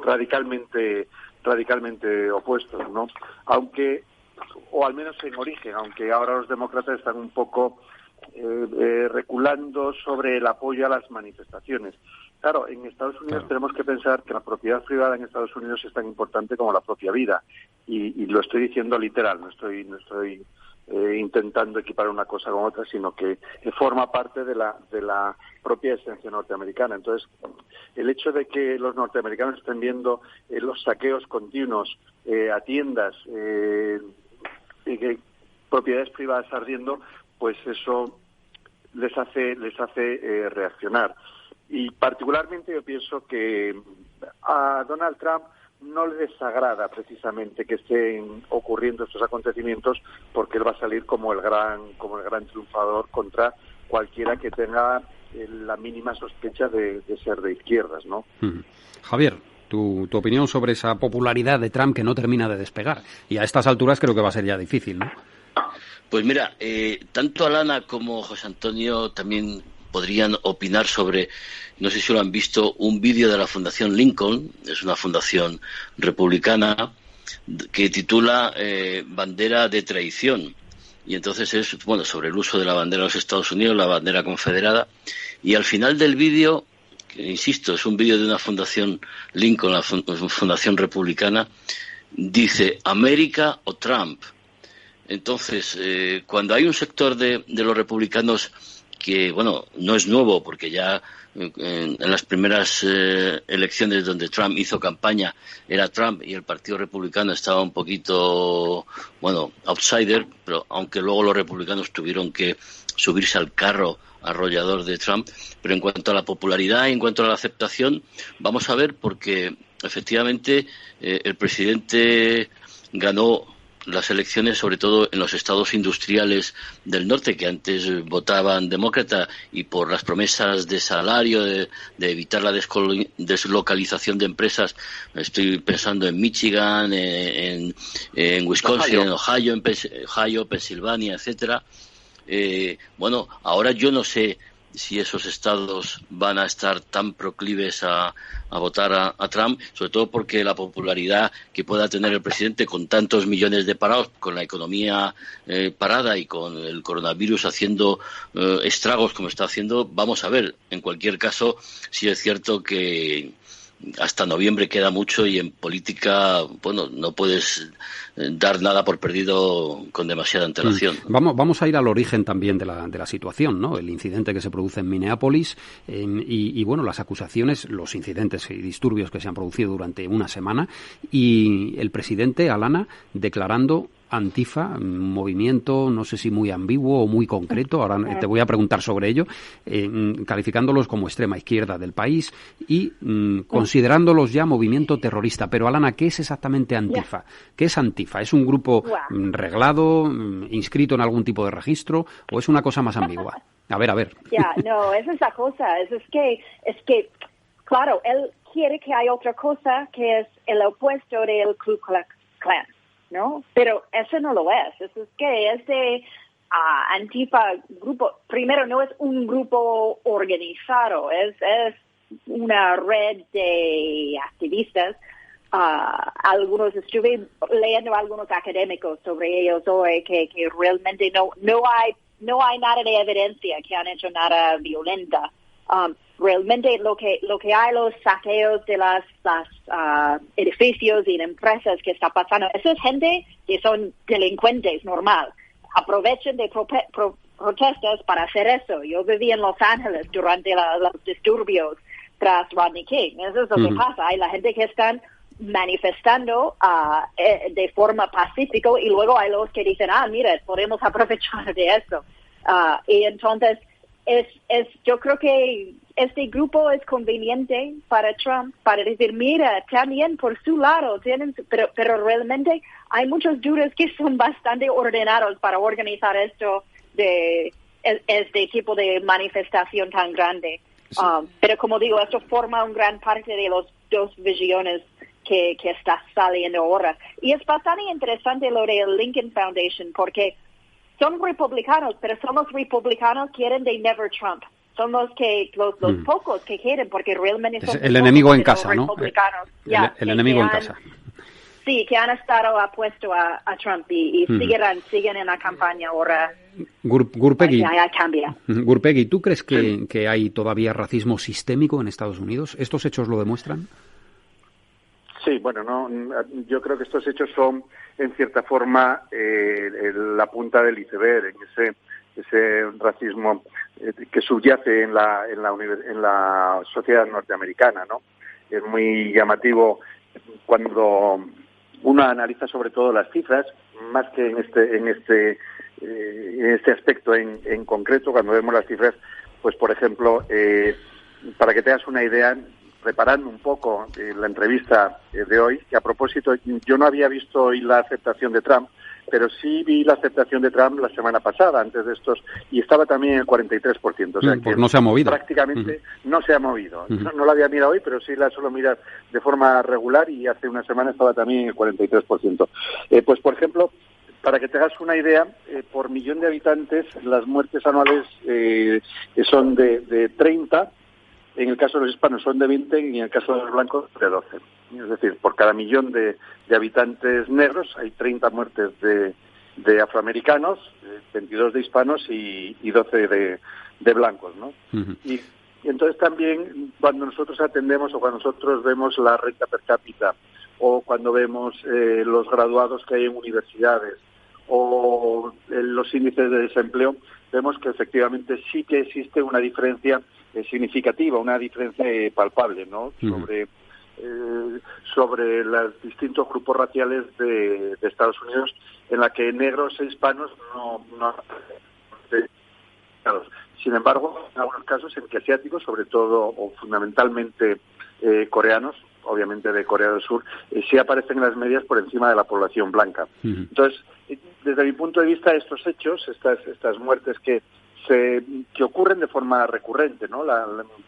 radicalmente opuestos, ¿no? Aunque, o al menos en origen, aunque ahora los demócratas están un poco reculando sobre el apoyo a las manifestaciones. Claro, en Estados Unidos tenemos que pensar que la propiedad privada en Estados Unidos es tan importante como la propia vida y lo estoy diciendo literal, no estoy intentando equiparar una cosa con otra, sino que forma parte de la propia esencia norteamericana. Entonces, el hecho de que los norteamericanos estén viendo los saqueos continuos a tiendas y que propiedades privadas ardiendo, pues eso les hace reaccionar. Y particularmente yo pienso que a Donald Trump no le desagrada precisamente que estén ocurriendo estos acontecimientos, porque él va a salir como el gran triunfador contra cualquiera que tenga la mínima sospecha de ser de izquierdas, ¿no? Javier, tu opinión sobre esa popularidad de Trump que no termina de despegar, y a estas alturas creo que va a ser ya difícil, ¿no? Pues mira, tanto Alana como José Antonio también podrían opinar sobre, no sé si lo han visto, un vídeo de la Fundación Lincoln, es una fundación republicana que titula Bandera de traición. Y entonces es, bueno, sobre el uso de la bandera de los Estados Unidos, la bandera confederada. Y al final del vídeo, que insisto, es un vídeo de una fundación Lincoln, la fundación republicana, dice América o Trump. Entonces, cuando hay un sector de los republicanos que, bueno, no es nuevo, porque ya en las primeras elecciones donde Trump hizo campaña era Trump y el Partido Republicano estaba un poquito, bueno, outsider, pero aunque luego los republicanos tuvieron que subirse al carro arrollador de Trump. Pero en cuanto a la popularidad y en cuanto a la aceptación, vamos a ver, porque efectivamente el presidente ganó las elecciones, sobre todo en los estados industriales del norte, que antes votaban demócrata, y por las promesas de salario, de evitar la deslocalización de empresas. Estoy pensando en Michigan, en Wisconsin, en Ohio, Pensilvania, etcétera. Bueno, ahora yo no sé si esos estados van a estar tan proclives a votar a Trump, sobre todo porque la popularidad que pueda tener el presidente con tantos millones de parados, con la economía parada y con el coronavirus haciendo estragos como está haciendo, vamos a ver. En cualquier caso, sí es cierto que hasta noviembre queda mucho y en política, bueno, no puedes dar nada por perdido con demasiada antelación. Vamos a ir al origen también de la situación, ¿no? El incidente que se produce en Minneapolis y bueno, las acusaciones, los incidentes y disturbios que se han producido durante una semana, y el presidente, Alana, declarando Antifa, movimiento, no sé si muy ambiguo o muy concreto, ahora te voy a preguntar sobre ello, calificándolos como extrema izquierda del país y considerándolos ya movimiento terrorista. Pero, Alana, ¿qué es exactamente Antifa? ¿Qué es Antifa? ¿Es un grupo reglado, inscrito en algún tipo de registro, o es una cosa más ambigua? A ver. No, esa es la cosa, es que, claro, él quiere que haya otra cosa que es el opuesto del Ku Klux Klan, ¿no? Pero eso no lo es. Eso es que este Antifa grupo, primero, no es un grupo organizado, es una red de activistas. Algunos estuve leyendo a algunos académicos sobre ellos hoy que realmente no hay nada de evidencia que han hecho nada violenta. Realmente lo que hay, los saqueos de las edificios y empresas que está pasando, esa es gente que son delincuentes normal. Aprovechan de protestas para hacer eso. Yo viví en Los Ángeles durante los disturbios tras Rodney King. Eso es lo que pasa. Hay la gente que están manifestando de forma pacífica, y luego hay los que dicen, mira, podemos aprovechar de eso. Y entonces yo creo que este grupo es conveniente para Trump, para decir, mira, también por su lado tienen, pero realmente hay muchas dudas que son bastante ordenados para organizar esto de este tipo de manifestación tan grande. Pero como digo, esto forma una gran parte de los dos visiones que está saliendo ahora. Y es bastante interesante lo de Lincoln Foundation, porque son republicanos, pero son los republicanos que quieren de Never Trump. Son los pocos que quieren, porque realmente son el enemigo en casa, ¿no? El enemigo en casa. Sí, que han estado apuestos a Trump y siguen en la campaña ahora. Gurpegui, ¿tú crees que hay todavía racismo sistémico en Estados Unidos? ¿Estos hechos lo demuestran? Sí, bueno, yo creo que estos hechos son, en cierta forma, la punta del iceberg, en ese racismo que subyace en la sociedad norteamericana, ¿no? Es muy llamativo cuando uno analiza sobre todo las cifras, más que en este aspecto en concreto, cuando vemos las cifras, pues por ejemplo, para que tengas una idea, reparando un poco la entrevista de hoy, que a propósito, yo no había visto hoy la aceptación de Trump, pero sí vi la aceptación de Trump la semana pasada, antes de estos, y estaba también en el 43%. O sea, pues no se ha movido. Prácticamente no se ha movido. No la había mirado hoy, pero sí la suelo mirar de forma regular, y hace una semana estaba también en el 43%. Pues, por ejemplo, para que te hagas una idea, por millón de habitantes, las muertes anuales son de 30, en el caso de los hispanos son de 20 y en el caso de los blancos de 12. es decir, por cada millón de habitantes negros hay 30 muertes de afroamericanos, 22 de hispanos y 12 de blancos, ¿no? Uh-huh. Y entonces también cuando nosotros atendemos o cuando nosotros vemos la renta per cápita o cuando vemos los graduados que hay en universidades o los índices de desempleo, vemos que efectivamente sí que existe una diferencia significativa, una diferencia palpable, ¿no? Uh-huh. Sobre los distintos grupos raciales de Estados Unidos, en la que negros e hispanos no. Sin embargo, en algunos casos en que asiáticos, sobre todo o fundamentalmente coreanos, obviamente de Corea del Sur, sí aparecen en las medias por encima de la población blanca. Uh-huh. Entonces, desde mi punto de vista, estos hechos, estas muertes que ocurren de forma recurrente, ¿no?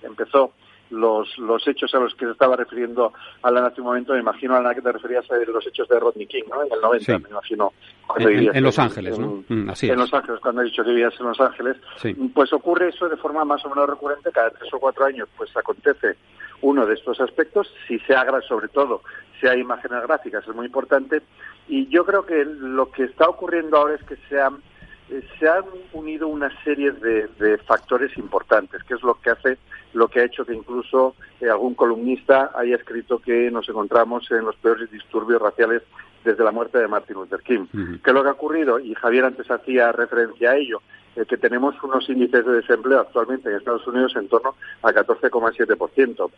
Empezó los hechos a los que se estaba refiriendo Alana hace un momento, me imagino, Alana, que te referías a los hechos de Rodney King, ¿no? En el 90, sí. Me imagino. En Los Ángeles, ¿no? Así es. En Los Ángeles, cuando he dicho que vivías en Los Ángeles. Sí. Pues ocurre eso de forma más o menos recurrente, cada 3 o 4 años, pues acontece uno de estos aspectos, si se haga, sobre todo, si hay imágenes gráficas, es muy importante. Y yo creo que lo que está ocurriendo ahora es que se han unido una serie de factores importantes, que es lo que ha hecho que incluso algún columnista haya escrito que nos encontramos en los peores disturbios raciales desde la muerte de Martin Luther King. Uh-huh. ¿Qué es lo que ha ocurrido? Y Javier antes hacía referencia a ello, que tenemos unos índices de desempleo actualmente en Estados Unidos en torno a 14,7%,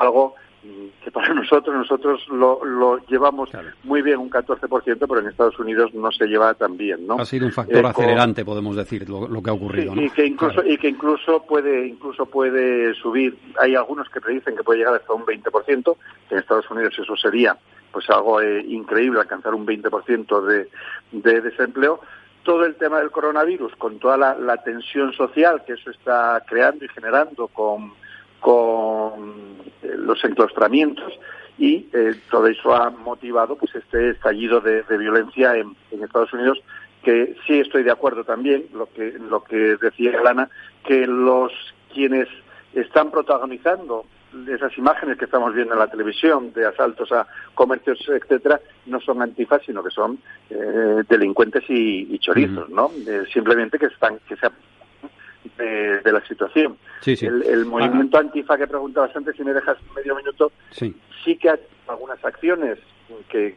algo que para nosotros lo llevamos claro. Muy bien, un 14%, pero en Estados Unidos no se lleva tan bien, ¿no? Ha sido un factor acelerante, podemos decir, lo que ha ocurrido, sí, ¿no? Y que incluso puede subir. Hay algunos que predicen que puede llegar hasta un 20%, que en Estados Unidos eso sería pues algo increíble, alcanzar un 20% de desempleo. Todo el tema del coronavirus, con toda la tensión social que eso está creando y generando con los enclaustramientos, y todo eso ha motivado pues este estallido de violencia en Estados Unidos, que sí estoy de acuerdo también lo que decía Alana, que quienes están protagonizando esas imágenes que estamos viendo en la televisión de asaltos a comercios, etcétera, no son antifas, sino que son delincuentes y chorizos, ¿no? Simplemente que se de la situación. Sí, sí. El movimiento antifa que preguntabas antes, si me dejas medio minuto, sí que hay algunas acciones que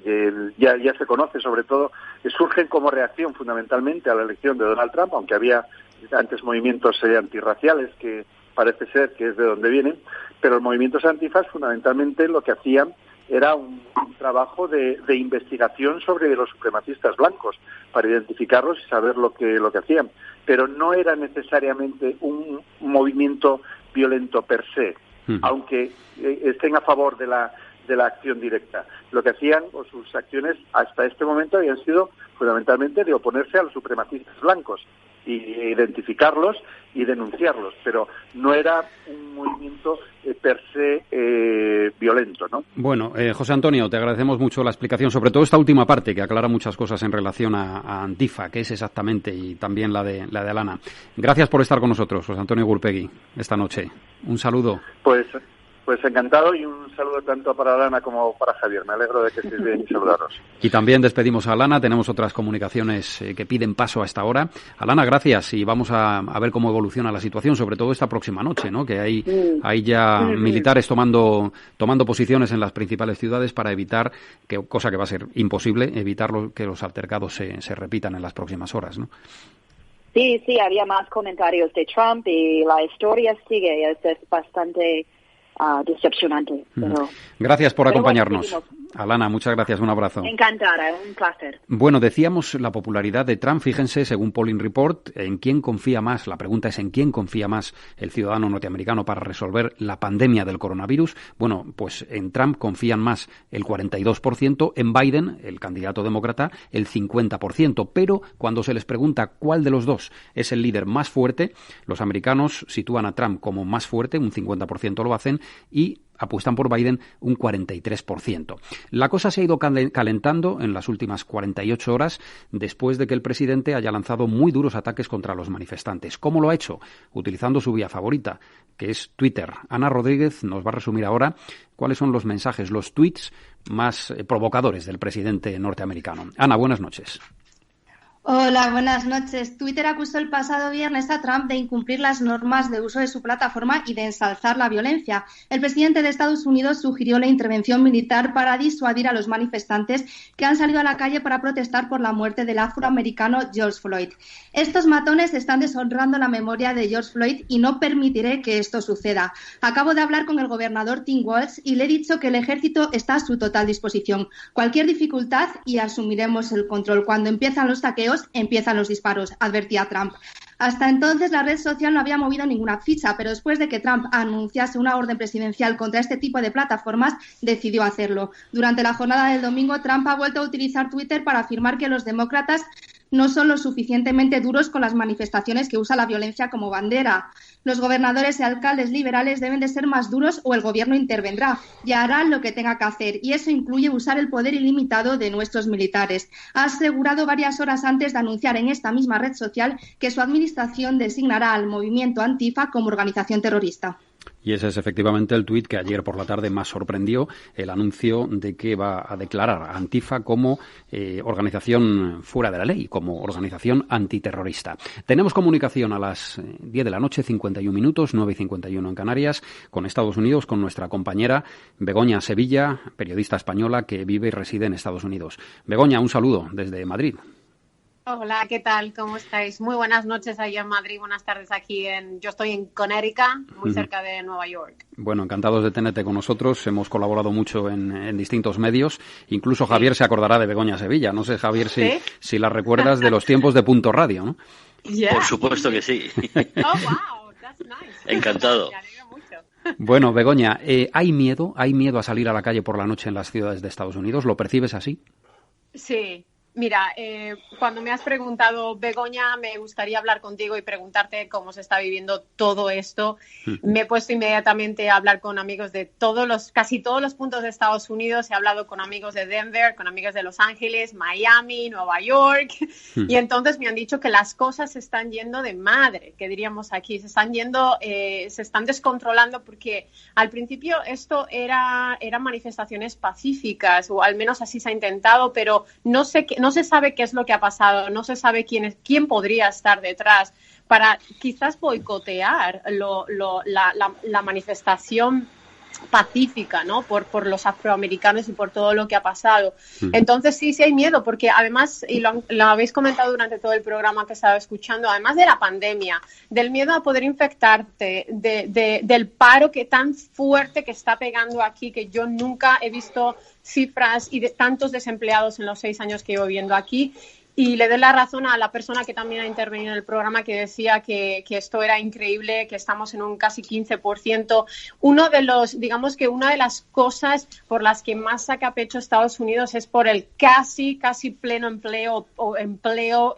ya se conoce, sobre todo, que surgen como reacción fundamentalmente a la elección de Donald Trump, aunque había antes movimientos antirraciales que parece ser que es de donde vienen, pero los movimientos antifas fundamentalmente lo que hacían era un trabajo de investigación sobre los supremacistas blancos, para identificarlos y saber lo que hacían, pero no era necesariamente un movimiento violento per se, aunque estén a favor de la acción directa. Lo que hacían, o sus acciones hasta este momento, habían sido fundamentalmente de oponerse a los supremacistas blancos, y identificarlos y denunciarlos, pero no era un movimiento per se violento, ¿no? Bueno, José Antonio, te agradecemos mucho la explicación, sobre todo esta última parte, que aclara muchas cosas en relación a Antifa, que es exactamente, y también la de Alana. Gracias por estar con nosotros, José Antonio Gurpegui, esta noche. Un saludo. Pues encantado, y un saludo tanto para Alana como para Javier. Me alegro de que estéis bien y saludaros. Y también despedimos a Alana. Tenemos otras comunicaciones que piden paso a esta hora. Alana, gracias, y vamos a ver cómo evoluciona la situación, sobre todo esta próxima noche, ¿no? Que hay ya militares tomando posiciones en las principales ciudades para evitar, cosa que va a ser imposible, evitar que los altercados se repitan en las próximas horas, ¿no? Sí, había más comentarios de Trump y la historia sigue, es bastante decepcionante. Pero, gracias por acompañarnos. Bueno, Alana, muchas gracias, un abrazo. Encantada, un placer. Bueno, decíamos la popularidad de Trump. Fíjense, según Polling Report, ¿en quién confía más? La pregunta es ¿en quién confía más el ciudadano norteamericano para resolver la pandemia del coronavirus? Bueno, pues en Trump confían más el 42%, en Biden, el candidato demócrata, el 50%. Pero cuando se les pregunta cuál de los dos es el líder más fuerte, los americanos sitúan a Trump como más fuerte, un 50% lo hacen, y apuestan por Biden un 43%. La cosa se ha ido calentando en las últimas 48 horas después de que el presidente haya lanzado muy duros ataques contra los manifestantes. ¿Cómo lo ha hecho? Utilizando su vía favorita, que es Twitter. Ana Rodríguez nos va a resumir ahora cuáles son los mensajes, los tweets más provocadores del presidente norteamericano. Ana, buenas noches. Hola, buenas noches. Twitter acusó el pasado viernes a Trump de incumplir las normas de uso de su plataforma y de ensalzar la violencia. El presidente de Estados Unidos sugirió la intervención militar para disuadir a los manifestantes que han salido a la calle para protestar por la muerte del afroamericano George Floyd. Estos matones están deshonrando la memoria de George Floyd y no permitiré que esto suceda. Acabo de hablar con el gobernador Tim Walz y le he dicho que el ejército está a su total disposición. Cualquier dificultad y asumiremos el control. Cuando empiezan los saqueos, empiezan los disparos, advertía Trump. Hasta entonces la red social no había movido ninguna ficha, pero después de que Trump anunciase una orden presidencial contra este tipo de plataformas, decidió hacerlo. Durante la jornada del domingo, Trump ha vuelto a utilizar Twitter para afirmar que los demócratas no son lo suficientemente duros con las manifestaciones que usa la violencia como bandera. Los gobernadores y alcaldes liberales deben de ser más duros o el gobierno intervendrá y hará lo que tenga que hacer, y eso incluye usar el poder ilimitado de nuestros militares. Ha asegurado varias horas antes de anunciar en esta misma red social que su administración designará al movimiento Antifa como organización terrorista. Y ese es efectivamente el tuit que ayer por la tarde más sorprendió, el anuncio de que va a declarar a Antifa como organización fuera de la ley, como organización antiterrorista. Tenemos comunicación a las 10 de la noche, 51 minutos, 9:51 en Canarias, con Estados Unidos, con nuestra compañera Begoña Sevilla, periodista española que vive y reside en Estados Unidos. Begoña, un saludo desde Madrid. Hola, ¿qué tal? ¿Cómo estáis? Muy buenas noches allá en Madrid, buenas tardes aquí yo estoy en Connecticut, muy cerca de Nueva York. Bueno, encantados de tenerte con nosotros, hemos colaborado mucho en distintos medios, incluso Javier se acordará de Begoña Sevilla, no sé Javier si la recuerdas de los tiempos de Punto Radio, ¿no? Yeah. Por supuesto que sí. Oh, wow, that's nice. Encantado. Me alegro mucho. Bueno, Begoña, ¿hay miedo a salir a la calle por la noche en las ciudades de Estados Unidos? ¿Lo percibes así? Sí. Mira, cuando me has preguntado, Begoña, me gustaría hablar contigo y preguntarte cómo se está viviendo todo esto. Me he puesto inmediatamente a hablar con amigos de casi todos los puntos de Estados Unidos. He hablado con amigos de Denver, con amigos de Los Ángeles, Miami, Nueva York. Y entonces me han dicho que las cosas se están yendo de madre, que diríamos aquí. Se están descontrolando porque al principio esto eran manifestaciones pacíficas, o al menos así se ha intentado, pero no se sabe qué es lo que ha pasado, no se sabe quién podría estar detrás para quizás boicotear la manifestación pacífica, ¿no? Por los afroamericanos y por todo lo que ha pasado. Entonces sí hay miedo, porque además, y lo habéis comentado durante todo el programa que estaba escuchando, además de la pandemia, del miedo a poder infectarte, del paro tan fuerte que está pegando aquí, que yo nunca he visto cifras y de tantos desempleados en los 6 años que llevo viviendo aquí. Y le doy la razón a la persona que también ha intervenido en el programa, que decía que esto era increíble, que estamos en un casi 15%. Una de las cosas por las que más saca pecho Estados Unidos es por el casi pleno empleo o empleo,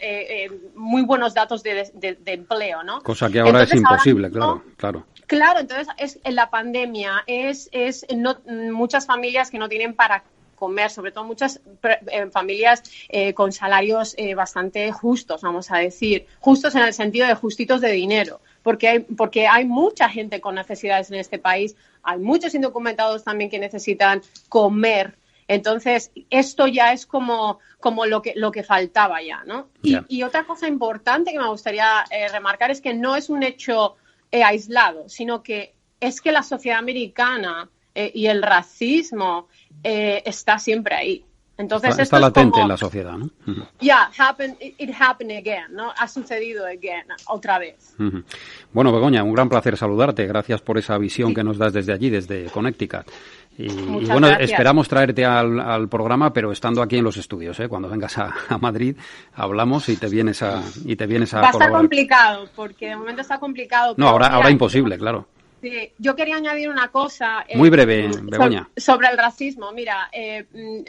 muy buenos datos de empleo, ¿no? Cosa que ahora entonces, es imposible, claro. Claro, entonces en la pandemia muchas familias que no tienen para comer, sobre todo muchas familias con salarios bastante justos, vamos a decir, justos en el sentido de justitos de dinero, porque hay mucha gente con necesidades en este país, hay muchos indocumentados también que necesitan comer. Entonces, esto ya es como lo que faltaba ya, ¿no? Yeah. Y otra cosa importante que me gustaría remarcar es que no es un hecho aislado, sino que es que la sociedad americana y el racismo está siempre ahí. Entonces está latente en la sociedad, ¿no? It happened again, ¿no? Ha sucedido otra vez. Bueno, Begoña, un gran placer saludarte. Gracias por esa visión que nos das desde allí, desde Connecticut. Y bueno, gracias. Esperamos traerte al programa, pero estando aquí en los estudios, cuando vengas a Madrid, hablamos y te vienes a Va a estar complicado, porque de momento está complicado. No, ahora imposible, claro. Sí, yo quería añadir una cosa. Muy breve, Begoña. Sobre el racismo. Mira,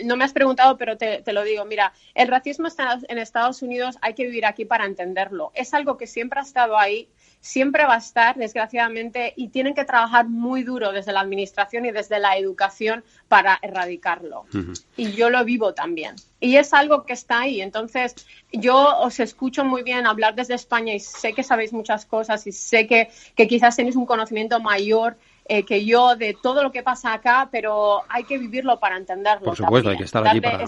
no me has preguntado, pero te lo digo. Mira, el racismo está en Estados Unidos, hay que vivir aquí para entenderlo. Es algo que siempre ha estado ahí, siempre va a estar, desgraciadamente, y tienen que trabajar muy duro desde la administración y desde la educación para erradicarlo. Y yo lo vivo también. Y es algo que está ahí. Entonces, yo os escucho muy bien hablar desde España y sé que sabéis muchas cosas y sé que quizás tenéis un conocimiento mayor que yo de todo lo que pasa acá, pero hay que vivirlo para entenderlo. Por supuesto, también. hay que estar allí para...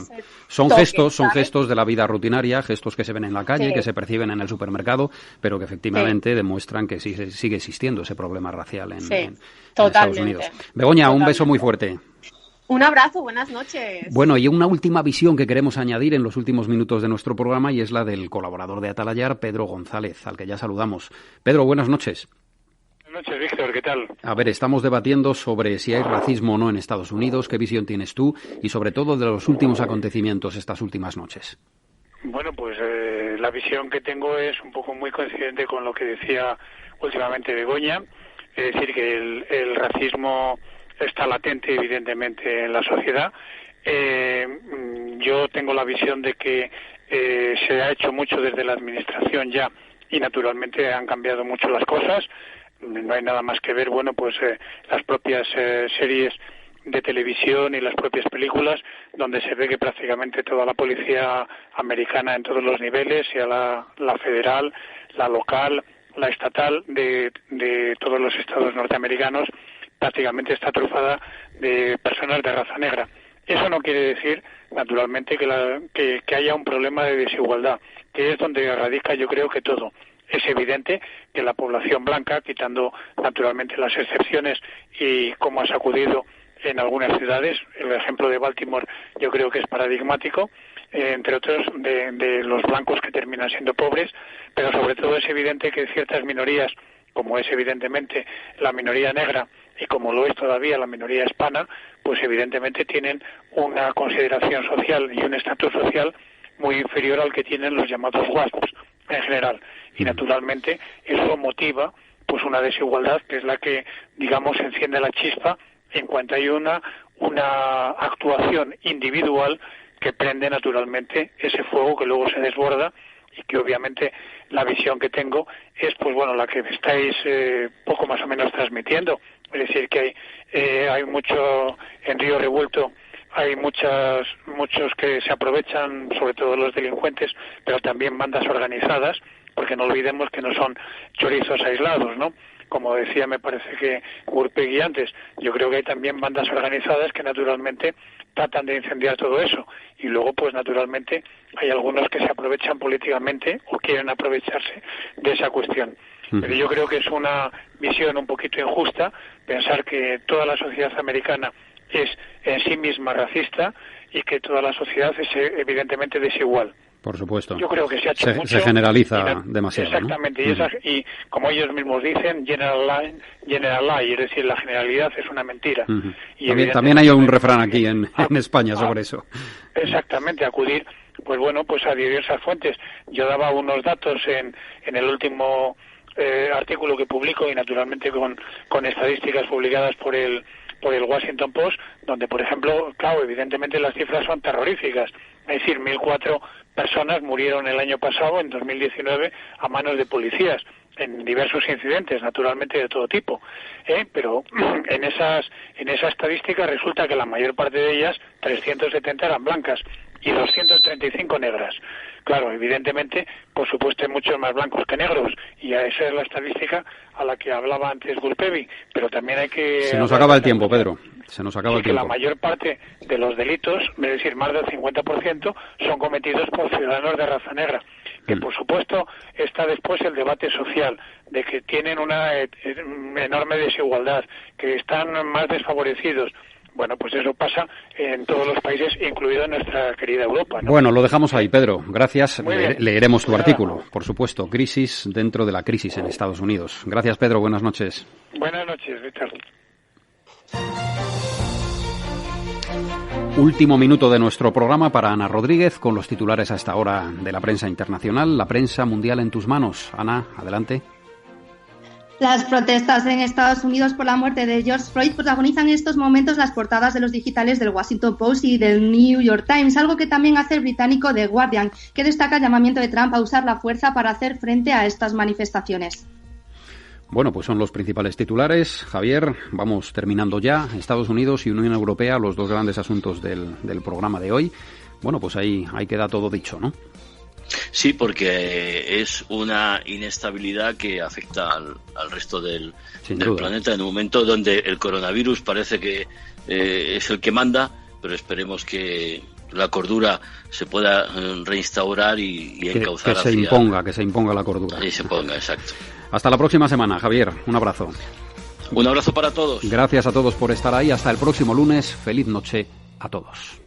Son gestos de la vida rutinaria, gestos que se ven en la calle, que se perciben en el supermercado, pero que efectivamente demuestran que sigue existiendo ese problema racial en Estados Unidos. Begoña, un beso muy fuerte. Un abrazo, buenas noches. Bueno, y una última visión que queremos añadir en los últimos minutos de nuestro programa, y es la del colaborador de Atalayar, Pedro González, al que ya saludamos. Pedro, buenas noches. Buenas noches, Víctor, ¿qué tal? A ver, estamos debatiendo sobre si hay racismo o no en Estados Unidos. ¿Qué visión tienes tú? Y sobre todo de los últimos acontecimientos estas últimas noches. Bueno, pues la visión que tengo es un poco muy coincidente con lo que decía últimamente Begoña. Es decir, que el racismo está latente, evidentemente, en la sociedad. Yo tengo la visión de que se ha hecho mucho desde la administración ya y, naturalmente, han cambiado mucho las cosas. No hay nada más que ver, bueno, pues las propias series de televisión y las propias películas, donde se ve que prácticamente toda la policía americana en todos los niveles, sea la federal, la local, la estatal, de todos los estados norteamericanos, prácticamente está trufada de personas de raza negra. Eso no quiere decir, naturalmente, que haya un problema de desigualdad, que es donde radica, yo creo, que todo. Es evidente que la población blanca, quitando naturalmente las excepciones y como ha sacudido en algunas ciudades, el ejemplo de Baltimore yo creo que es paradigmático, entre otros de los blancos que terminan siendo pobres, pero sobre todo es evidente que ciertas minorías, como es evidentemente la minoría negra y como lo es todavía la minoría hispana, pues evidentemente tienen una consideración social y un estatus social muy inferior al que tienen los llamados WASPs en general. Y naturalmente eso motiva pues una desigualdad que es la que, digamos, enciende la chispa en cuanto hay una actuación individual que prende naturalmente ese fuego que luego se desborda y que obviamente la visión que tengo es pues bueno la que estáis poco más o menos transmitiendo. Es decir, que hay mucho en río revuelto, hay muchos que se aprovechan, sobre todo los delincuentes, pero también bandas organizadas, porque no olvidemos que no son chorizos aislados, ¿no? Como decía, me parece que Gurpegui antes, yo creo que hay también bandas organizadas que naturalmente tratan de incendiar todo eso. Y luego, pues naturalmente, hay algunos que se aprovechan políticamente o quieren aprovecharse de esa cuestión. Pero yo creo que es una visión un poquito injusta pensar que toda la sociedad americana es en sí misma racista y que toda la sociedad es evidentemente desigual. Por supuesto. Yo creo que se ha hecho mucho. Se generaliza demasiado. Exactamente. ¿No? Y como ellos mismos dicen, general lie, es decir, la generalidad es una mentira. Y también hay un refrán aquí en España sobre eso. Exactamente, acudir, pues bueno, pues a diversas fuentes. Yo daba unos datos en el último artículo que publico y naturalmente con estadísticas publicadas por el Washington Post, donde, por ejemplo, claro, evidentemente las cifras son terroríficas. Es decir, 1.004 personas murieron el año pasado, en 2019, a manos de policías, en diversos incidentes, naturalmente de todo tipo. Pero en esa estadística resulta que la mayor parte de ellas, 370, eran blancas y 235 negras. Claro, evidentemente, por supuesto, hay muchos más blancos que negros, y esa es la estadística a la que hablaba antes Gurpegui, pero también hay que... Se nos acaba el tiempo, Pedro, se nos acaba el tiempo. Que la mayor parte de los delitos, es decir, más del 50%, son cometidos por ciudadanos de raza negra, que por supuesto está después el debate social, de que tienen una enorme desigualdad, que están más desfavorecidos. Bueno, pues eso pasa en todos los países, incluido en nuestra querida Europa, ¿no? Bueno, lo dejamos ahí, Pedro. Gracias. Leeremos tu artículo, por supuesto. Crisis dentro de la crisis en Estados Unidos. Gracias, Pedro. Buenas noches. Buenas noches, Víctor. Último minuto de nuestro programa para Ana Rodríguez con los titulares a esta hora de la prensa internacional. La prensa mundial en tus manos. Ana, adelante. Las protestas en Estados Unidos por la muerte de George Floyd protagonizan en estos momentos las portadas de los digitales del Washington Post y del New York Times, algo que también hace el británico The Guardian, que destaca el llamamiento de Trump a usar la fuerza para hacer frente a estas manifestaciones. Bueno, pues son los principales titulares. Javier, vamos terminando ya. Estados Unidos y Unión Europea, los dos grandes asuntos del programa de hoy. Bueno, pues ahí queda todo dicho, ¿no? Sí, porque es una inestabilidad que afecta al resto del planeta en un momento donde el coronavirus parece que es el que manda, pero esperemos que la cordura se pueda reinstaurar y encauzar que se imponga la cordura. Y se ponga, exacto. Hasta la próxima semana, Javier. Un abrazo. Un abrazo para todos. Gracias a todos por estar ahí. Hasta el próximo lunes. Feliz noche a todos.